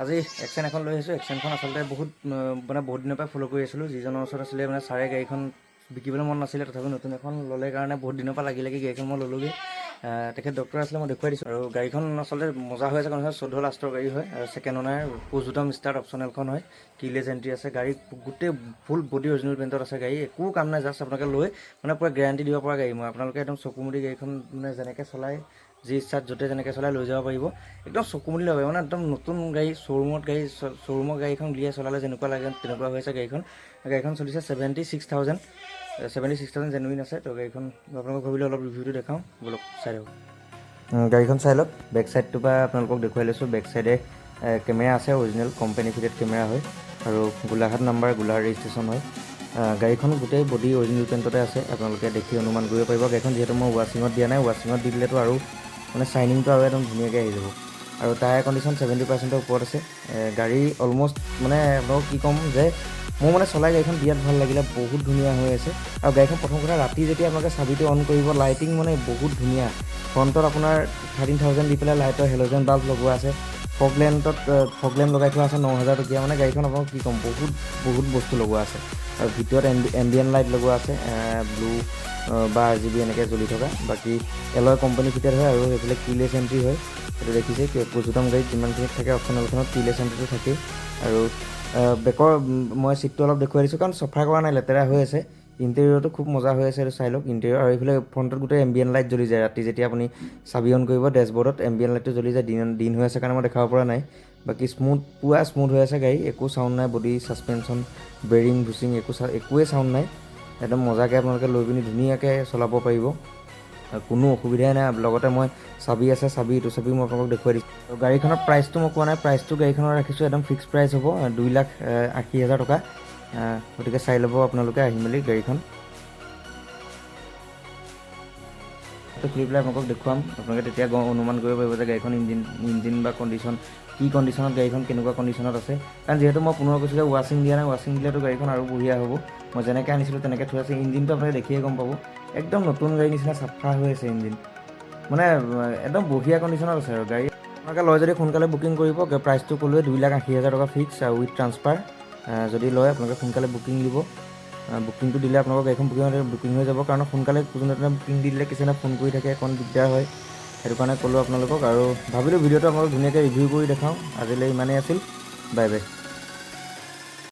আজি xcent এখন লৈ আহিছোঁ। xcentখন আচলতে বহুত বহুত দিনৰ পৰা ফ'ল' কৰি আছিলোঁ। যিজনৰ ওচৰত আছিলে ছাৰে গাড়ীখন বিকিবলৈ মন নাছিলে, তথাপি নতুন এখন ল'লে কাৰণে বহুত দিনৰ পৰা লাগি গাড়ীখন মই ল'লোগৈ। তেখেত ডক্টৰ আছিলে, মই দেখুৱাই দিছোঁ। আৰু গাড়ীখন আচলতে মজা হৈ আছে, কাৰণ 14 লাষ্টৰ গাড়ী হয় আৰু ছেকেণ্ড অনাৰ পুছ বুটাম ষ্টাৰ্ট অপশ্যনেলখন হয়। কিলেছ এণ্ট্ৰি আছে। গাড়ী গোটেই ফুল বডি অৰিজিনেল পেইণ্টত আছে। গাড়ী একো কাম নাই, জাষ্ট আপোনালোকে লৈ পূৰা গেৰাণ্টি দিব পৰা গাড়ী। মই আপোনালোকে একদম চকুমুদি গাড়ীখন যেনেকৈ চলাই, যি ইচ্ছাত য'তে যেনেকৈ চলাই লৈ যাব পাৰিব। একদম চকুমুদি ল'ব পাৰিব, একদম নতুন গাড়ী, শ্ব'ৰুমৰ গাড়ীখন উলিয়াই চলালে যেনেকুৱা লাগে তেনেকুৱা হৈ আছে গাড়ীখন চলিছে 76,000 জেনুইন আছে। তো গাড়ীখন আপোনালোকক ভাবিলে অলপ ৰিভিউটো দেখাওঁ, বলক চাই লওক। গাড়ীখন চাই লওক। বেক চাইডটোৰ পৰা আপোনালোকক দেখুৱাই লৈছোঁ। বেক চাইডে কেমেৰা আছে, অৰিজিনেল কোম্পানী ফিটেড কেমেৰা হয় আৰু গোলাঘাট নাম্বাৰ, গোলাঘাট ৰেজিষ্ট্ৰেশ্যন হয়। গাড়ীখন গোটেই বডি অৰিজিনেল পেইণ্টতে আছে, আপোনালোকে দেখি অনুমান কৰিব পাৰিব। গাড়ীখন যিহেতু মই ৱাশ্বিঙত দিয়া নাই, ৱাশ্বিঙত দি দিলেতো আৰু শ্বাইনিংটো আৰু একদম ধুনীয়াকৈ আহি যাব। আৰু টায়াৰ কণ্ডিশ্যন 70%ৰ ওপৰত আছে। গাড়ী অলম'ষ্ট আপোনালোকক কি ক'ম যে মোৰ চলাই গাড়ীখন বিৰাট ভাল লাগিলে, বহুত ধুনীয়া হৈ আছে। আৰু গাড়ীখন প্ৰথম কথা, ৰাতি যেতিয়া আপোনালোকে চাবিটো অন কৰিব, লাইটিং বহুত ধুনীয়া। ফ্ৰণ্টত আপোনাৰ 13,000 দি পেলাই লাইটৰ হেল'জেন বাল্ব লগোৱা আছে। ফগ লেম্প লগাই থোৱা আছে 9,000 টকীয়া। গাড়ীখন আপোনালোক কি ক'ম, বহুত বস্তু লগোৱা আছে। আৰু ভিতৰত এম্বিয়েণ্ট লাইট লগোৱা আছে, ব্লু বা RGB এনেকৈ জ্বলি থকা। বাকী এলয় কোম্পানী ফিটেড হয় আৰু সেইফালে কিলেছ এণ্ট্ৰি হয়। সেইটো দেখিছে, পুজুটাম গাড়ীত যিমানখিনি থাকে অপশ্যনেলখনত কিলেছ এণ্ট্ৰিটো থাকেই। আৰু বেকৰ মই ছিটটো অলপ দেখুৱাই দিছোঁ, কাৰণ চফা কৰা নাই, লেতেৰা হৈ আছে। ইণ্টেৰিয়ৰটো খুব মজা হৈ আছে, এইটো চাই লওক ইণ্টেৰিয়ৰ। আৰু এইফালে ফ্ৰণ্টত গোটেই এম্বিয়েণ্ট লাইট জ্বলি যায় ৰাতি, যেতিয়া আপুনি চাবি অন কৰিব ডেছবৰ্ডত এম্বিয়েণ্ট লাইটটো জ্বলি যায়। দিন হৈ আছে কাৰণে মই দেখাব পৰা নাই। বাকী পুৰা স্মুথ হৈ আছে গাড়ী, একো চাউণ্ড নাই। বডি ছাছপেনশ্যন, বেৰিং বুচিং একোৱেই চাউণ্ড নাই। একদম মজাকৈ আপোনালোকে লৈ পিনি ধুনীয়াকৈ চলাব পাৰিব, কোনো অসুবিধাই নাই। লগতে মই ইটো চাবি মই আপোনালোকক দেখুৱাই দিছোঁ। আৰু গাড়ীখনৰ প্ৰাইচটো মই কোৱা নাই, প্ৰাইচটো গাড়ীখনৰ ৰাখিছোঁ একদম ফিক্স প্ৰাইচ হ'ব 2,80,000 টকা। গতিকে চাই ল'ব আপোনালোকে আহি মেলি গাড়ীখন। খুলি পেলাই আপোনালোকক দেখুৱাম, আপোনালোকে তেতিয়া অনুমান কৰিব পাৰিব যে গাড়ীখন ইঞ্জিন বা কি কণ্ডিশ্যনত গাড়ীখন কেনেকুৱা কণ্ডিশ্যনত আছে। কাৰণ যিহেতু মই পুনৰ কৈছোঁ যে ৱাশ্বিং দিয়া নাই, ৱাশ্বিং দিলেতো গাড়ীখন আৰু বঢ়িয়া হ'ব। মই যেনেকৈ আনিছিলোঁ তেনেকৈ থৈ আছে। ইঞ্জিনটো আপোনালোকে দেখিয়ে গম পাব, একদম নতুন গাড়ীৰ নিচিনা চাফা হৈ আছে ইঞ্জিন। একদম বঢ়িয়া কণ্ডিশ্যনত আছে। আৰু গাড়ী আপোনালোকে লয় যদি সোনকালে বুকিং কৰিব। প্ৰাইচটো ক'লোৱে 2,80,000 টকা ফিক্স আৰু উইথ ট্ৰান্সফাৰ। যদি লয় আপোনালোকে সোনকালে বুকিং দিব। বুকিংটো দিলে আপোনালোকৰ গাড়ীখন বুকিং হৈ যাব, কাৰণ সোনকালে যোনে বুকিং দি দিলে কিছুমানে ফোন কৰি থাকে, অকণ দিগদাৰ হয়। সেইটো কাৰণে ক'লোঁ আপোনালোকক। আৰু ভাবিলোঁ ভিডিঅ'টো আপোনালোকক ধুনীয়াকৈ ৰিভিউ কৰি দেখাওঁ। আজিলৈ ইমানেই আছিল, বাই বাই।